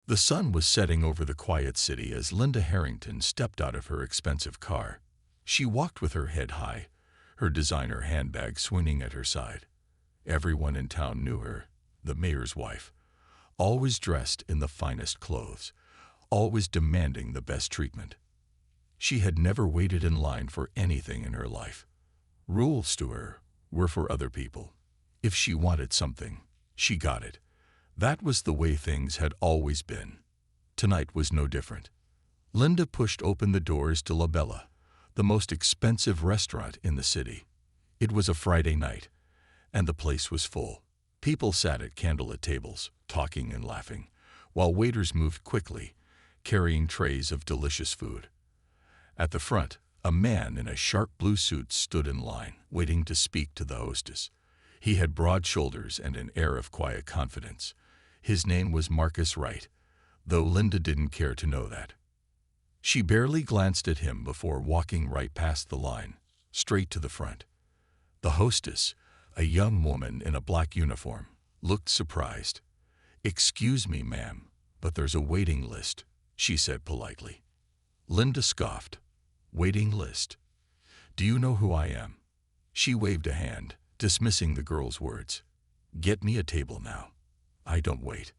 The sun was setting over the quiet city as Linda Harrington stepped out of her expensive car. She walked with her head high, her designer handbag swinging at her side. Everyone in town knew her, the mayor's wife, always dressed in the finest clothes, always demanding the best treatment. She had never waited in line for anything in her life. Rules to her were for other people. If she wanted something, she got it. That was the way things had always been. Tonight was no different. Linda pushed open the doors to La Bella, the most expensive restaurant in the city. It was a Friday night, and the place was full. People sat at candlelit tables, talking and laughing, while waiters moved quickly, carrying trays of delicious food. At the front, a man in a sharp blue suit stood in line, waiting to speak to the hostess. He had broad shoulders and an air of quiet confidence. His name was Marcus Wright, though Linda didn't care to know that. She barely glanced at him before walking right past the line, straight to the front. The hostess, a young woman in a black uniform, looked surprised. "Excuse me, ma'am, but there's a waiting list," she said politely. Linda scoffed. "Waiting list? Do you know who I am?" She waved a hand, dismissing the girl's words. "Get me a table now. I don't wait."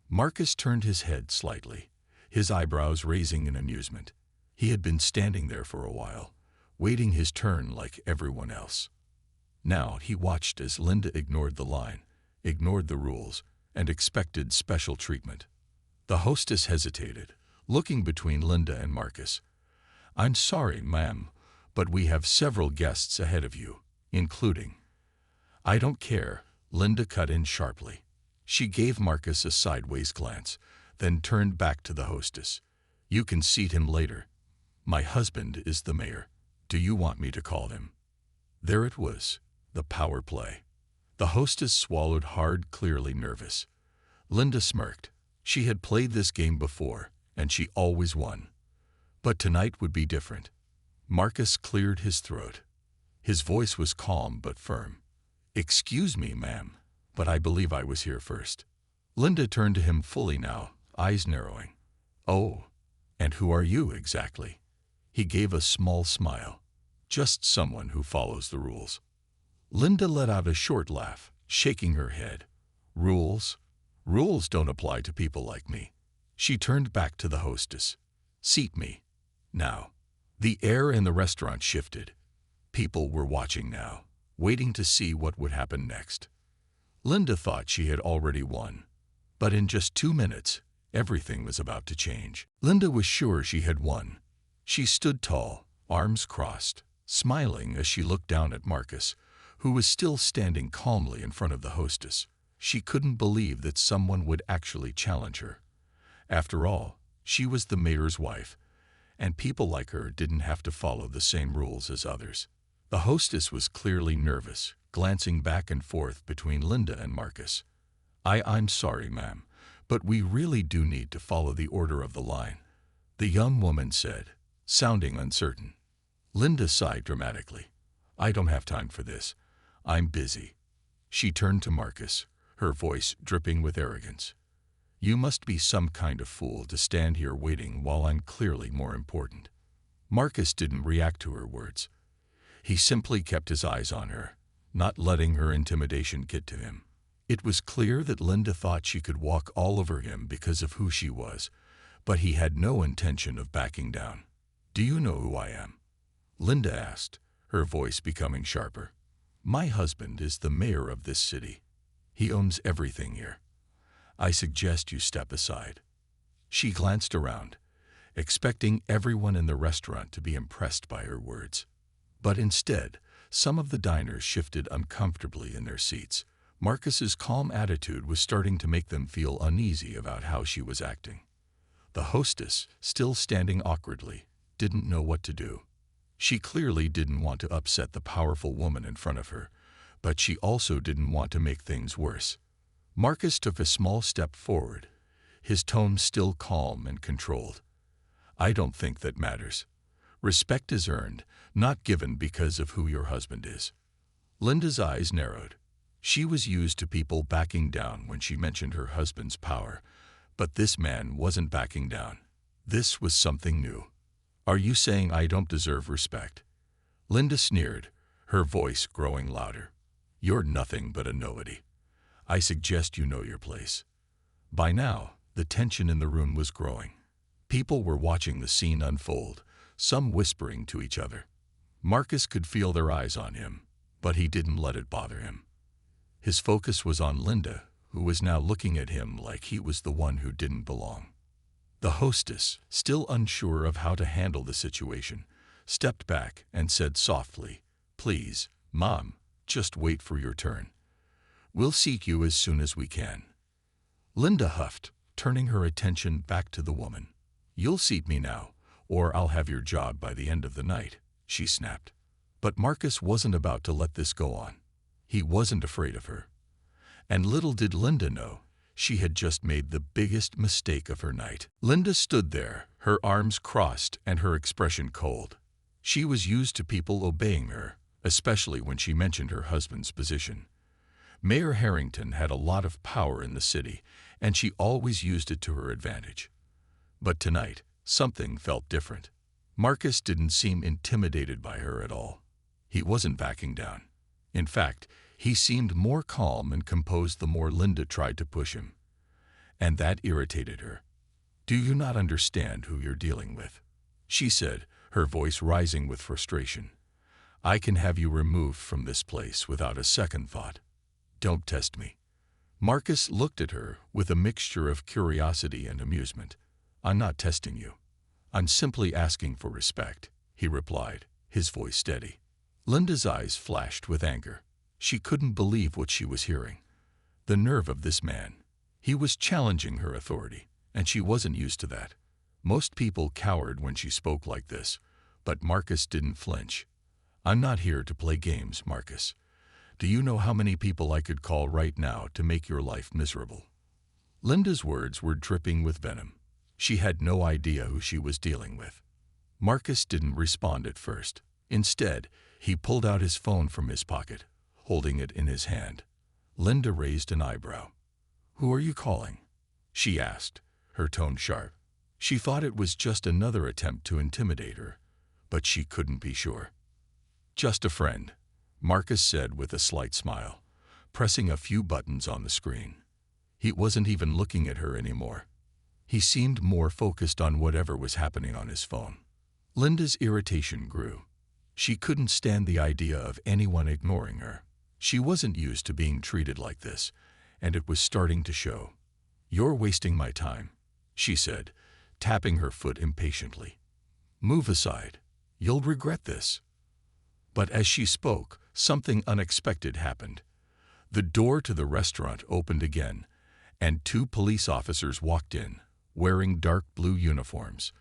Marcus turned his head slightly, his eyebrows raising in amusement. He had been standing there for a while, waiting his turn like everyone else. Now he watched as Linda ignored the line, ignored the rules, and expected special treatment. The hostess hesitated, looking between Linda and Marcus. "I'm sorry, ma'am, but we have several guests ahead of you, including—" "I don't care," Linda cut in sharply. She gave Marcus a sideways glance, then turned back to the hostess. "You can seat him later. My husband is the mayor. Do you want me to call him?" There it was, the power play. The hostess swallowed hard, clearly nervous. Linda smirked. She had played this game before, and she always won. But tonight would be different. Marcus cleared his throat. His voice was calm but firm. "Excuse me, ma'am, but I believe I was here first." Linda turned to him fully now, eyes narrowing. "Oh, and who are you exactly?" He gave a small smile. "Just someone who follows the rules." Linda let out a short laugh, shaking her head. "Rules? Rules don't apply to people like me." She turned back to the hostess. "Seat me. Now." The air in the restaurant shifted. People were watching now, waiting to see what would happen next. Linda thought she had already won. But in just 2 minutes, everything was about to change. Linda was sure she had won. She stood tall, arms crossed, smiling as she looked down at Marcus, who was still standing calmly in front of the hostess. She couldn't believe that someone would actually challenge her. After all, she was the mayor's wife, and people like her didn't have to follow the same rules as others. The hostess was clearly nervous, glancing back and forth between Linda and Marcus. I'm sorry, ma'am, but we really do need to follow the order of the line," the young woman said, sounding uncertain. Linda sighed dramatically. "I don't have time for this. I'm busy." She turned to Marcus, her voice dripping with arrogance. "You must be some kind of fool to stand here waiting while I'm clearly more important." Marcus didn't react to her words. He simply kept his eyes on her, not letting her intimidation get to him. It was clear that Linda thought she could walk all over him because of who she was, but he had no intention of backing down. "Do you know who I am?" Linda asked, her voice becoming sharper. "My husband is the mayor of this city. He owns everything here. I suggest you step aside." She glanced around, expecting everyone in the restaurant to be impressed by her words. But instead, some of the diners shifted uncomfortably in their seats. Marcus's calm attitude was starting to make them feel uneasy about how she was acting. The hostess, still standing awkwardly, didn't know what to do. She clearly didn't want to upset the powerful woman in front of her, but she also didn't want to make things worse. Marcus took a small step forward, his tone still calm and controlled. "I don't think that matters. Respect is earned, not given because of who your husband is." Linda's eyes narrowed. She was used to people backing down when she mentioned her husband's power, But this man wasn't backing down. This was something new. "Are you saying I don't deserve respect?" Linda sneered, her voice growing louder. "You're nothing but a nobody. I suggest you know your place." By now, the tension in the room was growing. People were watching the scene unfold, some whispering to each other. Marcus could feel their eyes on him, but he didn't let it bother him. His focus was on Linda, who was now looking at him like he was the one who didn't belong. The hostess, still unsure of how to handle the situation, stepped back and said softly, "Please, Mom, just wait for your turn. We'll seat you as soon as we can." Linda huffed, turning her attention back to the woman. "You'll seat me now, or I'll have your job by the end of the night," she snapped. But Marcus wasn't about to let this go on. He wasn't afraid of her. And little did Linda know, she had just made the biggest mistake of her night. Linda stood there, her arms crossed and her expression cold. She was used to people obeying her, especially when she mentioned her husband's position. Mayor Harrington had a lot of power in the city, and she always used it to her advantage. But tonight, something felt different. Marcus didn't seem intimidated by her at all. He wasn't backing down. In fact, he seemed more calm and composed the more Linda tried to push him. And that irritated her. "Do you not understand who you're dealing with?" she said, her voice rising with frustration. "I can have you removed from this place without a second thought. Don't test me." Marcus looked at her with a mixture of curiosity and amusement. "I'm not testing you. I'm simply asking for respect," he replied, his voice steady. Linda's eyes flashed with anger. She couldn't believe what she was hearing. The nerve of this man. He was challenging her authority, and she wasn't used to that. Most people cowered when she spoke like this, but Marcus didn't flinch. "I'm not here to play games, Marcus. Do you know how many people I could call right now to make your life miserable?" Linda's words were dripping with venom. She had no idea who she was dealing with. Marcus didn't respond at first. Instead, he pulled out his phone from his pocket, holding it in his hand. Linda raised an eyebrow. "Who are you calling?" she asked, her tone sharp. She thought it was just another attempt to intimidate her, but she couldn't be sure. "Just a friend," Marcus said with a slight smile, pressing a few buttons on the screen. He wasn't even looking at her anymore. He seemed more focused on whatever was happening on his phone. Linda's irritation grew. She couldn't stand the idea of anyone ignoring her. She wasn't used to being treated like this, and it was starting to show. "You're wasting my time," she said, tapping her foot impatiently. "Move aside. You'll regret this." But as she spoke, something unexpected happened. The door to the restaurant opened again, and two police officers walked in, wearing dark blue uniforms.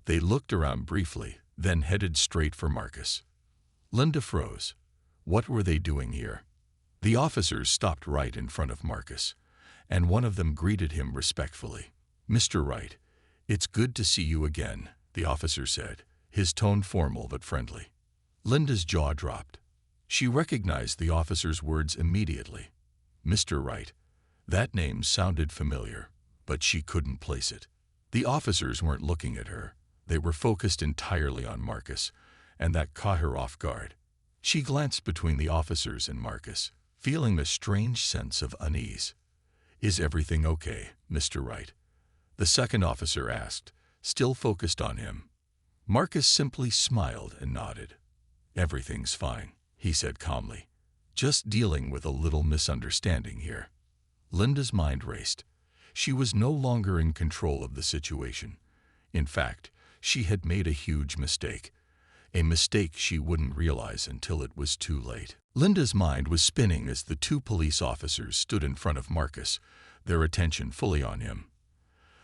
They looked around briefly, then headed straight for Marcus. Linda froze. What were they doing here? The officers stopped right in front of Marcus, and one of them greeted him respectfully. "Mr. Wright, it's good to see you again," the officer said, his tone formal but friendly. Linda's jaw dropped. She recognized the officer's words immediately. Mr. Wright. That name sounded familiar, but she couldn't place it. The officers weren't looking at her. They were focused entirely on Marcus, and that caught her off guard. She glanced between the officers and Marcus, feeling a strange sense of unease. "Is everything okay, Mr. Wright?" the second officer asked, still focused on him. Marcus simply smiled and nodded. "Everything's fine," he said calmly. "Just dealing with a little misunderstanding here." Linda's mind raced. She was no longer in control of the situation. In fact, she had made a huge mistake. A mistake she wouldn't realize until it was too late. Linda's mind was spinning as the two police officers stood in front of Marcus, their attention fully on him.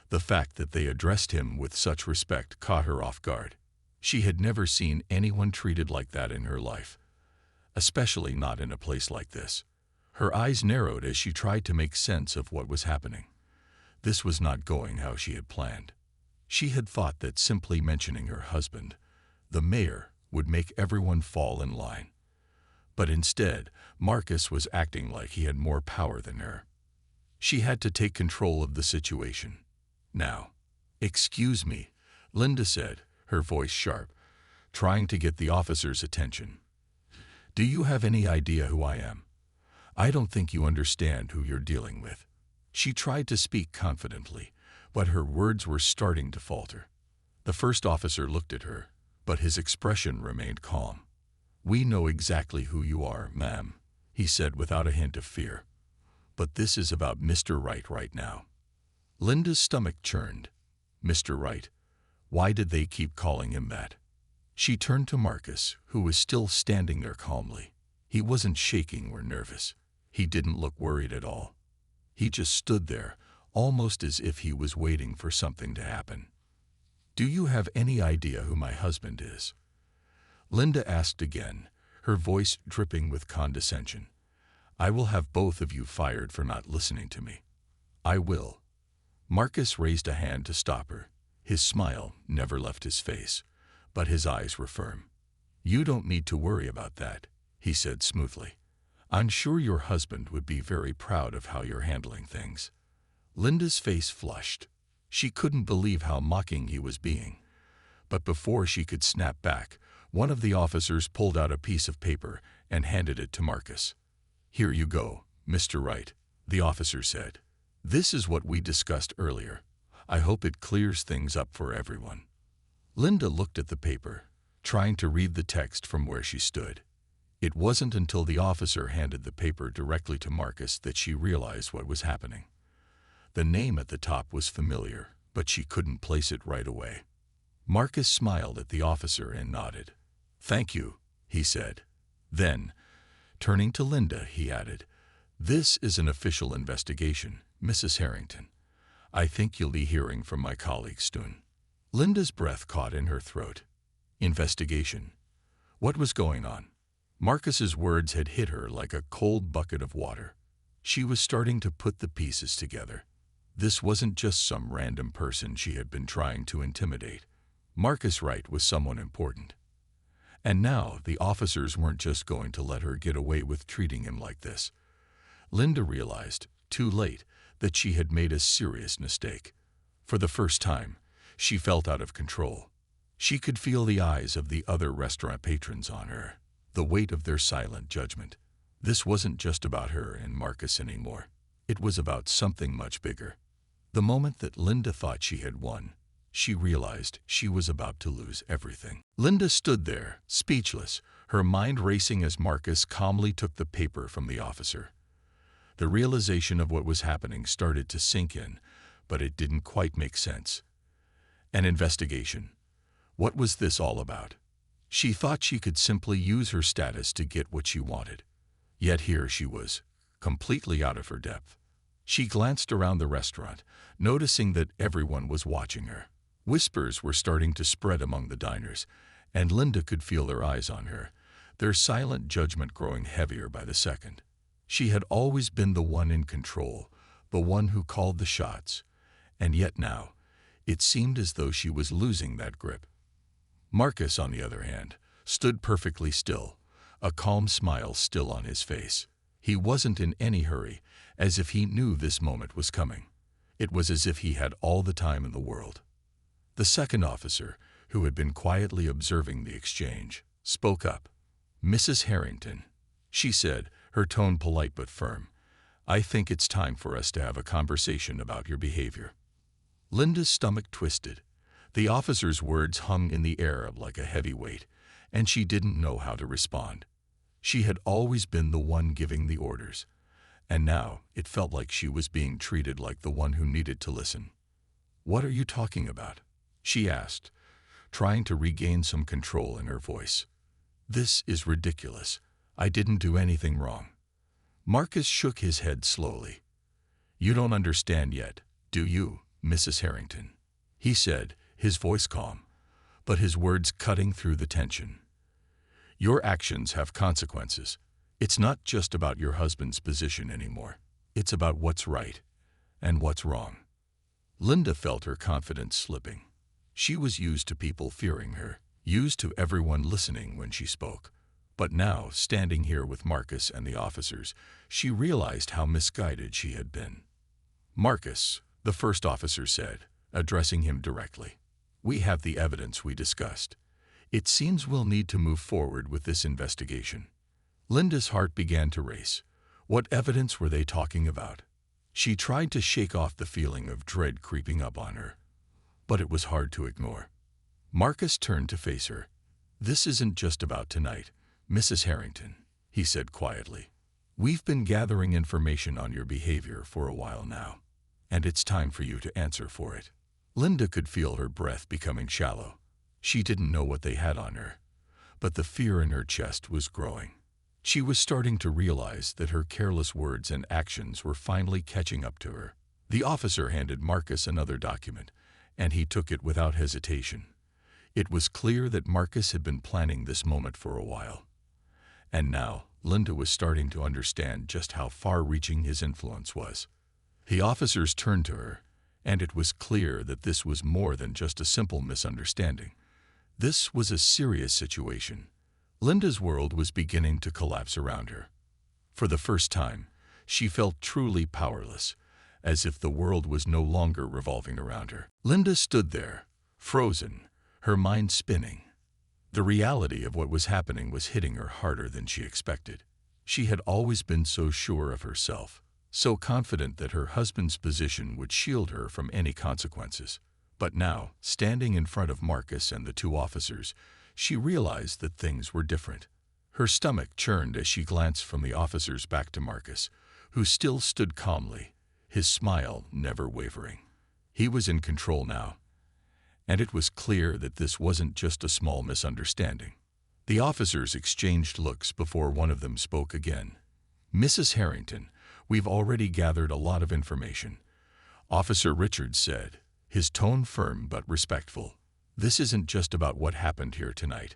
The fact that they addressed him with such respect caught her off guard. She had never seen anyone treated like that in her life, especially not in a place like this. Her eyes narrowed as she tried to make sense of what was happening. This was not going how she had planned. She had thought that simply mentioning her husband, the mayor, would make everyone fall in line. But instead, Marcus was acting like he had more power than her. She had to take control of the situation. Now, excuse me, Linda said, her voice sharp, trying to get the officer's attention. Do you have any idea who I am? I don't think you understand who you're dealing with. She tried to speak confidently, but her words were starting to falter. The first officer looked at her, but his expression remained calm. We know exactly who you are, ma'am, he said without a hint of fear. But this is about Mr. Wright right now. Linda's stomach churned. Mr. Wright. Why did they keep calling him that? She turned to Marcus, who was still standing there calmly. He wasn't shaking or nervous. He didn't look worried at all. He just stood there, almost as if he was waiting for something to happen. Do you have any idea who my husband is? Linda asked again, her voice dripping with condescension. I will have both of you fired for not listening to me. I will. Marcus raised a hand to stop her. His smile never left his face, but his eyes were firm. You don't need to worry about that, he said smoothly. I'm sure your husband would be very proud of how you're handling things. Linda's face flushed. She couldn't believe how mocking he was being. But before she could snap back, one of the officers pulled out a piece of paper and handed it to Marcus. Here you go, Mr. Wright, the officer said. This is what we discussed earlier. I hope it clears things up for everyone. Linda looked at the paper, trying to read the text from where she stood. It wasn't until the officer handed the paper directly to Marcus that she realized what was happening. The name at the top was familiar, but she couldn't place it right away. Marcus smiled at the officer and nodded. Thank you, he said. Then, turning to Linda, he added, This is an official investigation, Mrs. Harrington. I think you'll be hearing from my colleague soon. Linda's breath caught in her throat. Investigation. What was going on? Marcus's words had hit her like a cold bucket of water. She was starting to put the pieces together. This wasn't just some random person she had been trying to intimidate. Marcus Wright was someone important. And now the officers weren't just going to let her get away with treating him like this. Linda realized, too late, that she had made a serious mistake. For the first time, she felt out of control. She could feel the eyes of the other restaurant patrons on her, the weight of their silent judgment. This wasn't just about her and Marcus anymore. It was about something much bigger. The moment that Linda thought she had won, she realized she was about to lose everything. Linda stood there, speechless, her mind racing as Marcus calmly took the paper from the officer. The realization of what was happening started to sink in, but it didn't quite make sense. An investigation. What was this all about? She thought she could simply use her status to get what she wanted. Yet here she was, completely out of her depth. She glanced around the restaurant, noticing that everyone was watching her. Whispers were starting to spread among the diners, and Linda could feel their eyes on her, their silent judgment growing heavier by the second. She had always been the one in control, the one who called the shots, and yet now, it seemed as though she was losing that grip. Marcus, on the other hand, stood perfectly still, a calm smile still on his face. He wasn't in any hurry, as if he knew this moment was coming. It was as if he had all the time in the world. The second officer, who had been quietly observing the exchange, spoke up. Mrs. Harrington, she said, her tone polite but firm, I think it's time for us to have a conversation about your behavior. Linda's stomach twisted. The officer's words hung in the air like a heavy weight, and she didn't know how to respond. She had always been the one giving the orders, and now it felt like she was being treated like the one who needed to listen. What are you talking about? She asked, trying to regain some control in her voice. This is ridiculous. I didn't do anything wrong. Marcus shook his head slowly. You don't understand yet, do you, Mrs. Harrington? He said, his voice calm, but his words cutting through the tension. Your actions have consequences. It's not just about your husband's position anymore. It's about what's right and what's wrong. Linda felt her confidence slipping. She was used to people fearing her, used to everyone listening when she spoke. But now, standing here with Marcus and the officers, she realized how misguided she had been. Marcus, the first officer said, addressing him directly. "We have the evidence we discussed. It seems we'll need to move forward with this investigation." Linda's heart began to race. What evidence were they talking about? She tried to shake off the feeling of dread creeping up on her, but it was hard to ignore. Marcus turned to face her. "This isn't just about tonight, Mrs. Harrington," he said quietly. "We've been gathering information on your behavior for a while now, and it's time for you to answer for it." Linda could feel her breath becoming shallow. She didn't know what they had on her, but the fear in her chest was growing. She was starting to realize that her careless words and actions were finally catching up to her. The officer handed Marcus another document, and he took it without hesitation. It was clear that Marcus had been planning this moment for a while. And now, Linda was starting to understand just how far-reaching his influence was. The officers turned to her, and it was clear that this was more than just a simple misunderstanding. This was a serious situation. Linda's world was beginning to collapse around her. For the first time, she felt truly powerless, as if the world was no longer revolving around her. Linda stood there, frozen, her mind spinning. The reality of what was happening was hitting her harder than she expected. She had always been so sure of herself, so confident that her husband's position would shield her from any consequences. But now, standing in front of Marcus and the two officers, she realized that things were different. Her stomach churned as she glanced from the officers back to Marcus, who still stood calmly, his smile never wavering. He was in control now, and it was clear that this wasn't just a small misunderstanding. The officers exchanged looks before one of them spoke again. "Mrs. Harrington, we've already gathered a lot of information," Officer Richards said, his tone firm but respectful. "This isn't just about what happened here tonight.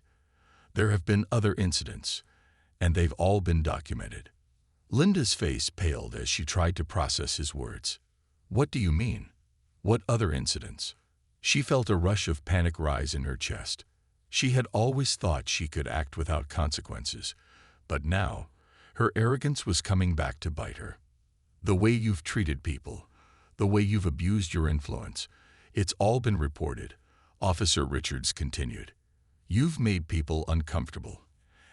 There have been other incidents, and they've all been documented." Linda's face paled as she tried to process his words. "What do you mean? What other incidents?" She felt a rush of panic rise in her chest. She had always thought she could act without consequences, but now, her arrogance was coming back to bite her. "The way you've treated people, the way you've abused your influence, it's all been reported," Officer Richards continued. "You've made people uncomfortable,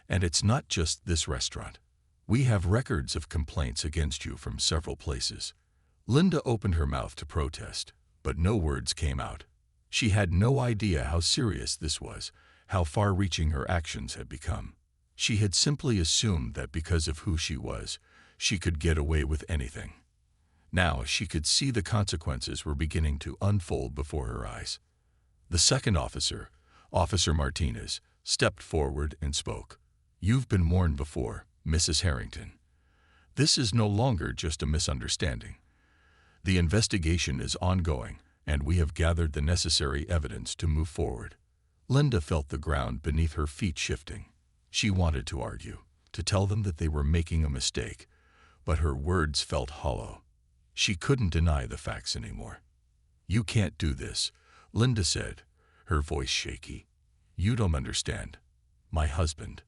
and it's not just this restaurant. We have records of complaints against you from several places." Linda opened her mouth to protest, but no words came out. She had no idea how serious this was, how far-reaching her actions had become. She had simply assumed that because of who she was, she could get away with anything. Now she could see the consequences were beginning to unfold before her eyes. The second officer, Officer Martinez, stepped forward and spoke. "You've been warned before, Mrs. Harrington. This is no longer just a misunderstanding. The investigation is ongoing, and we have gathered the necessary evidence to move forward." Linda felt the ground beneath her feet shifting. She wanted to argue, to tell them that they were making a mistake, but her words felt hollow. She couldn't deny the facts anymore. "You can't do this," Linda said, her voice shaky. "You don't understand. My husband."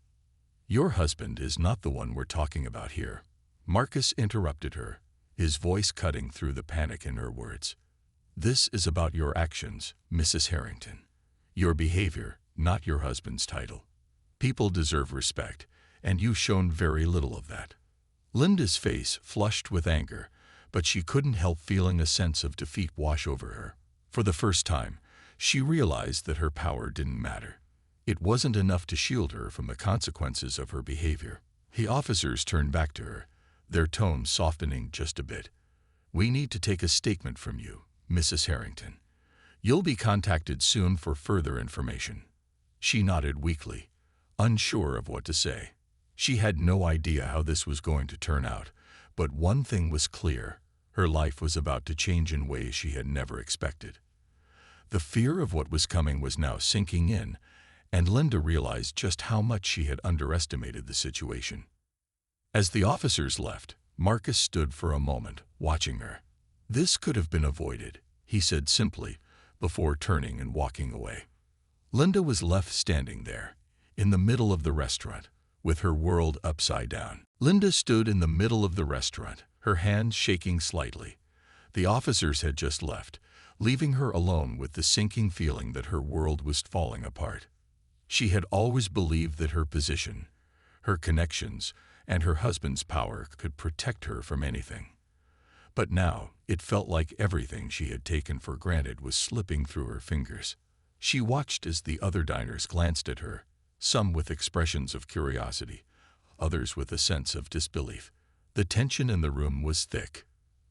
"Your husband is not the one we're talking about here," Marcus interrupted her, his voice cutting through the panic in her words. "This is about your actions, Mrs. Harrington. Your behavior, not your husband's title. People deserve respect, and you've shown very little of that." Linda's face flushed with anger, but she couldn't help feeling a sense of defeat wash over her. For the first time, she realized that her power didn't matter. It wasn't enough to shield her from the consequences of her behavior. The officers turned back to her, their tone softening just a bit. "We need to take a statement from you, Mrs. Harrington. You'll be contacted soon for further information." She nodded weakly, unsure of what to say. She had no idea how this was going to turn out, but one thing was clear: her life was about to change in ways she had never expected. The fear of what was coming was now sinking in, and Linda realized just how much she had underestimated the situation. As the officers left, Marcus stood for a moment, watching her. "This could have been avoided," he said simply, before turning and walking away. Linda was left standing there, in the middle of the restaurant, with her world upside down. Linda stood in the middle of the restaurant, her hands shaking slightly. The officers had just left, leaving her alone with the sinking feeling that her world was falling apart. She had always believed that her position, her connections, and her husband's power could protect her from anything. But now, it felt like everything she had taken for granted was slipping through her fingers. She watched as the other diners glanced at her, some with expressions of curiosity, others with a sense of disbelief. The tension in the room was thick.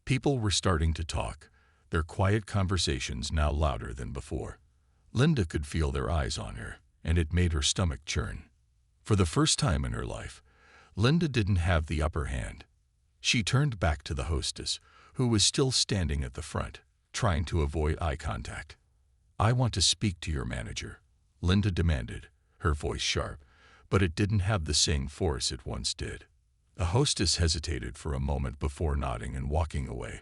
People were starting to talk, their quiet conversations now louder than before. Linda could feel their eyes on her, and it made her stomach churn. For the first time in her life, Linda didn't have the upper hand. She turned back to the hostess, who was still standing at the front, trying to avoid eye contact. "I want to speak to your manager," Linda demanded, her voice sharp, but it didn't have the same force it once did. The hostess hesitated for a moment before nodding and walking away.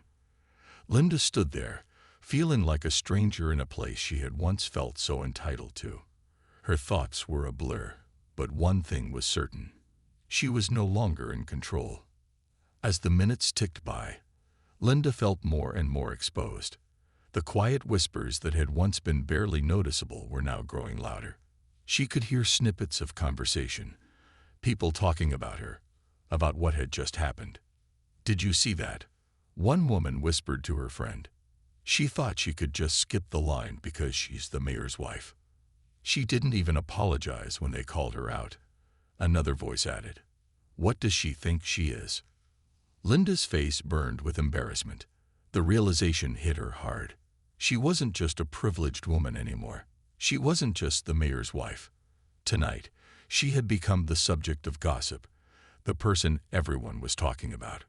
Linda stood there, feeling like a stranger in a place she had once felt so entitled to. Her thoughts were a blur, but one thing was certain. She was no longer in control. As the minutes ticked by, Linda felt more and more exposed. The quiet whispers that had once been barely noticeable were now growing louder. She could hear snippets of conversation, people talking about her, about what had just happened. "Did you see that?" one woman whispered to her friend. "She thought she could just skip the line because she's the mayor's wife. She didn't even apologize when they called her out," another voice added. "What does she think she is?" Linda's face burned with embarrassment. The realization hit her hard. She wasn't just a privileged woman anymore. She wasn't just the mayor's wife. Tonight, she had become the subject of gossip, the person everyone was talking about.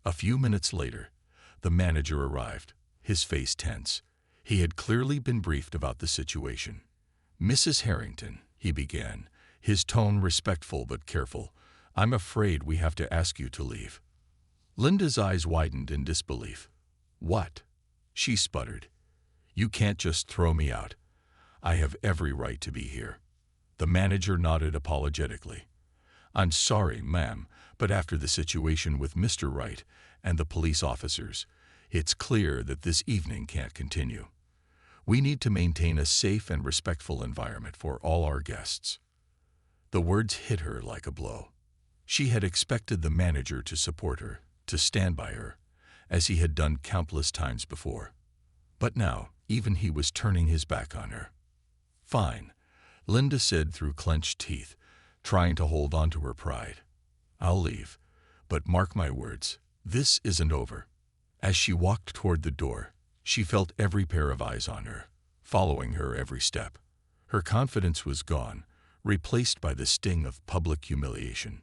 A few minutes later, the manager arrived, his face tense. He had clearly been briefed about the situation. "Mrs. Harrington," he began, his tone respectful but careful, "I'm afraid we have to ask you to leave." Linda's eyes widened in disbelief. "What?" she sputtered. "You can't just throw me out. I have every right to be here." The manager nodded apologetically. "I'm sorry, ma'am, but after the situation with Mr. Wright and the police officers, it's clear that this evening can't continue. We need to maintain a safe and respectful environment for all our guests." The words hit her like a blow. She had expected the manager to support her, to stand by her, as he had done countless times before. But now, even he was turning his back on her. "Fine," Linda said through clenched teeth, trying to hold on to her pride. "I'll leave, but mark my words, this isn't over." As she walked toward the door, she felt every pair of eyes on her, following her every step. Her confidence was gone, replaced by the sting of public humiliation.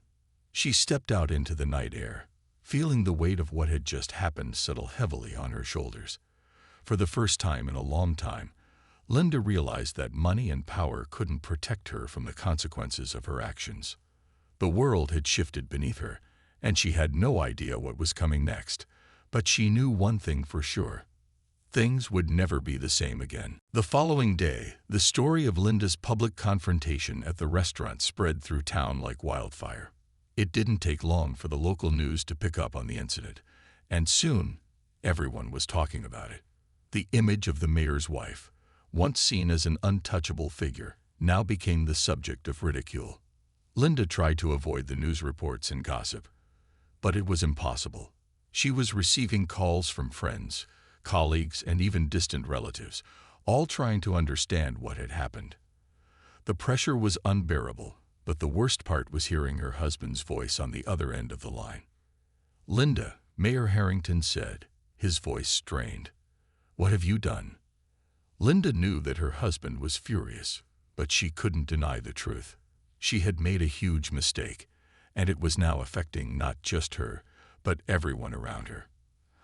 She stepped out into the night air, feeling the weight of what had just happened settle heavily on her shoulders. For the first time in a long time, Linda realized that money and power couldn't protect her from the consequences of her actions. The world had shifted beneath her, and she had no idea what was coming next. But she knew one thing for sure. Things would never be the same again. The following day, the story of Linda's public confrontation at the restaurant spread through town like wildfire. It didn't take long for the local news to pick up on the incident, and soon, everyone was talking about it. The image of the mayor's wife, once seen as an untouchable figure, now became the subject of ridicule. Linda tried to avoid the news reports and gossip, but it was impossible. She was receiving calls from friends, colleagues, and even distant relatives, all trying to understand what had happened. The pressure was unbearable, but the worst part was hearing her husband's voice on the other end of the line. "Linda," Mayor Harrington said, his voice strained. "What have you done?" Linda knew that her husband was furious, but she couldn't deny the truth. She had made a huge mistake, and it was now affecting not just her, but everyone around her.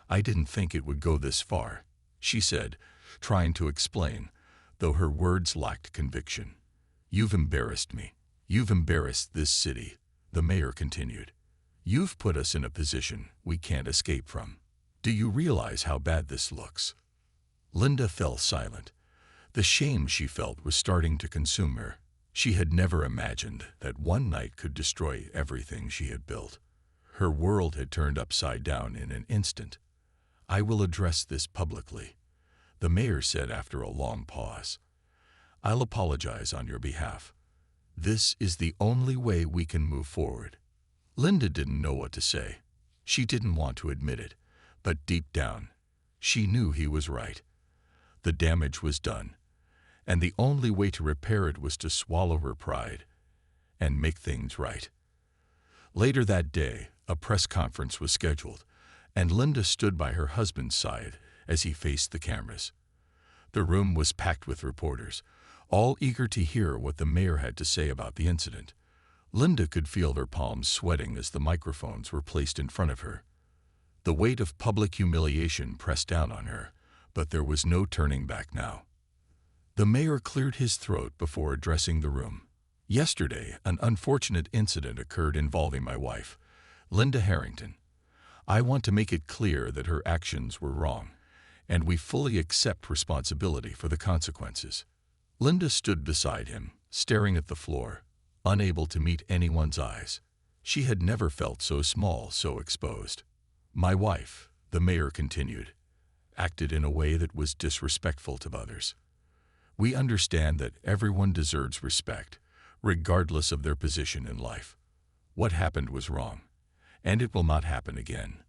"I didn't think it would go this far," she said, trying to explain, though her words lacked conviction. "You've embarrassed me. You've embarrassed this city," the mayor continued. "You've put us in a position we can't escape from. Do you realize how bad this looks?" Linda fell silent. The shame she felt was starting to consume her. She had never imagined that one night could destroy everything she had built. Her world had turned upside down in an instant. "I will address this publicly," The mayor said after a long pause. "I'll apologize on your behalf. This is the only way we can move forward." Linda didn't know what to say. She didn't want to admit it, but deep down, she knew he was right. The damage was done, and the only way to repair it was to swallow her pride and make things right. Later that day, a press conference was scheduled, and Linda stood by her husband's side as he faced the cameras. The room was packed with reporters, all eager to hear what the mayor had to say about the incident. Linda could feel her palms sweating as the microphones were placed in front of her. The weight of public humiliation pressed down on her, but there was no turning back now. The mayor cleared his throat before addressing the room. "Yesterday, an unfortunate incident occurred involving my wife, Linda Harrington. I want to make it clear that her actions were wrong, and we fully accept responsibility for the consequences." Linda stood beside him, staring at the floor, unable to meet anyone's eyes. She had never felt so small, so exposed. "My wife," the mayor continued, "acted in a way that was disrespectful to others. We understand that everyone deserves respect, regardless of their position in life. What happened was wrong, and it will not happen again."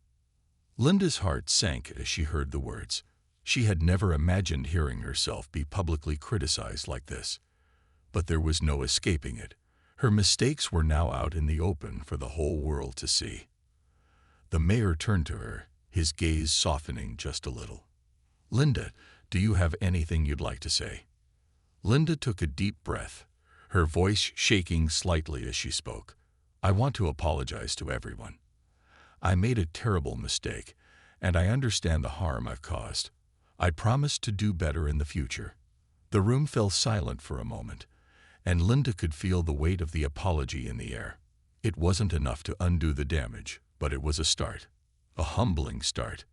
Linda's heart sank as she heard the words. She had never imagined hearing herself be publicly criticized like this. But there was no escaping it. Her mistakes were now out in the open for the whole world to see. The mayor turned to her, his gaze softening just a little. "Linda, do you have anything you'd like to say?" Linda took a deep breath, her voice shaking slightly as she spoke. "I want to apologize to everyone. I made a terrible mistake, and I understand the harm I've caused. I promise to do better in the future." The room fell silent for a moment, and Linda could feel the weight of the apology in the air. It wasn't enough to undo the damage, but it was a start, a humbling start.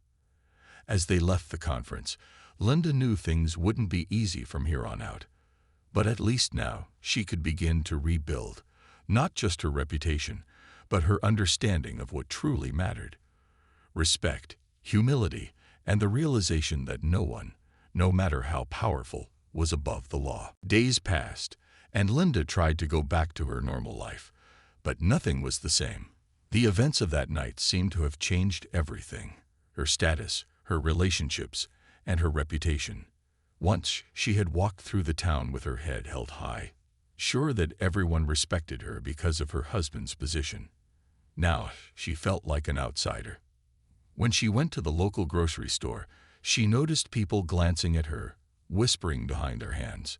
As they left the conference, Linda knew things wouldn't be easy from here on out. But at least now she could begin to rebuild, not just her reputation, but her understanding of what truly mattered. Respect, humility, and the realization that no one, no matter how powerful, was above the law. Days passed, and Linda tried to go back to her normal life, but nothing was the same. The events of that night seemed to have changed everything: her status, her relationships, and her reputation. Once she had walked through the town with her head held high, sure that everyone respected her because of her husband's position. Now she felt like an outsider. When she went to the local grocery store, she noticed people glancing at her, whispering behind their hands.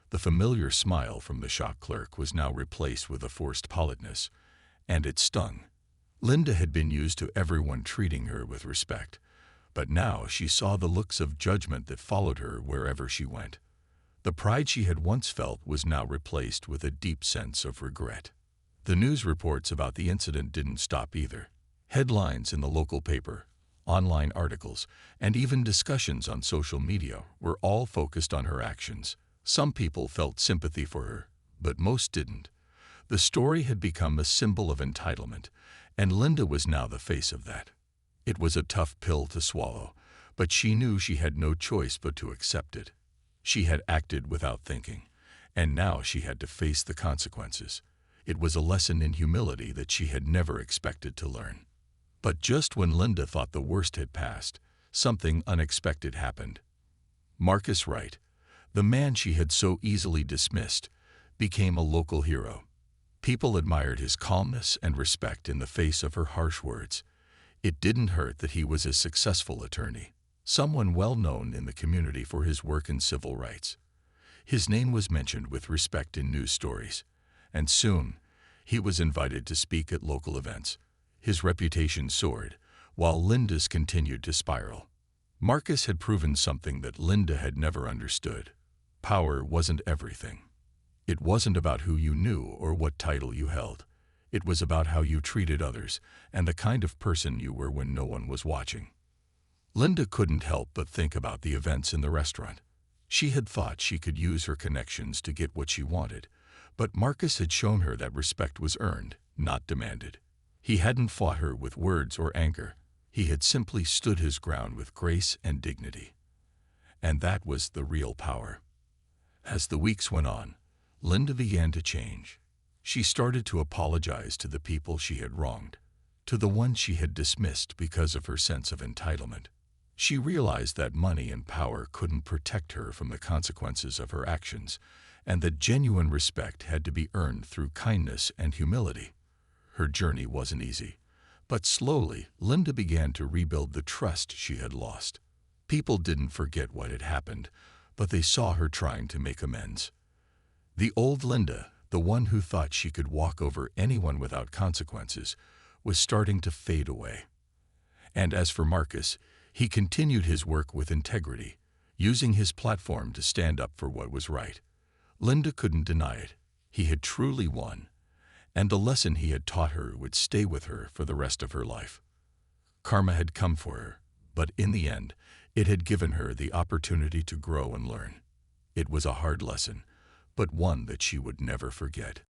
The familiar smile from the shop clerk was now replaced with a forced politeness, and it stung. Linda had been used to everyone treating her with respect, but now she saw the looks of judgment that followed her wherever she went. The pride she had once felt was now replaced with a deep sense of regret. The news reports about the incident didn't stop either. Headlines in the local paper, online articles, and even discussions on social media were all focused on her actions. Some people felt sympathy for her, but most didn't. The story had become a symbol of entitlement, and Linda was now the face of that. It was a tough pill to swallow, but she knew she had no choice but to accept it. She had acted without thinking, and now she had to face the consequences. It was a lesson in humility that she had never expected to learn. But just when Linda thought the worst had passed, something unexpected happened. Marcus Wright, the man she had so easily dismissed, became a local hero. People admired his calmness and respect in the face of her harsh words. It didn't hurt that he was a successful attorney, someone well known in the community for his work in civil rights. His name was mentioned with respect in news stories, and soon he was invited to speak at local events. His reputation soared, while Linda's continued to spiral. Marcus had proven something that Linda had never understood. Power wasn't everything. It wasn't about who you knew or what title you held. It was about how you treated others and the kind of person you were when no one was watching. Linda couldn't help but think about the events in the restaurant. She had thought she could use her connections to get what she wanted, but Marcus had shown her that respect was earned, not demanded. He hadn't fought her with words or anger. He had simply stood his ground with grace and dignity. And that was the real power. As the weeks went on, Linda began to change. She started to apologize to the people she had wronged, to the ones she had dismissed because of her sense of entitlement. She realized that money and power couldn't protect her from the consequences of her actions, and that genuine respect had to be earned through kindness and humility. Her journey wasn't easy, but slowly Linda began to rebuild the trust she had lost. People didn't forget what had happened, but they saw her trying to make amends. The old Linda, the one who thought she could walk over anyone without consequences, was starting to fade away. And as for Marcus, he continued his work with integrity, using his platform to stand up for what was right. Linda couldn't deny it. He had truly won, and the lesson he had taught her would stay with her for the rest of her life. Karma had come for her, but in the end, it had given her the opportunity to grow and learn. It was a hard lesson, but one that she would never forget.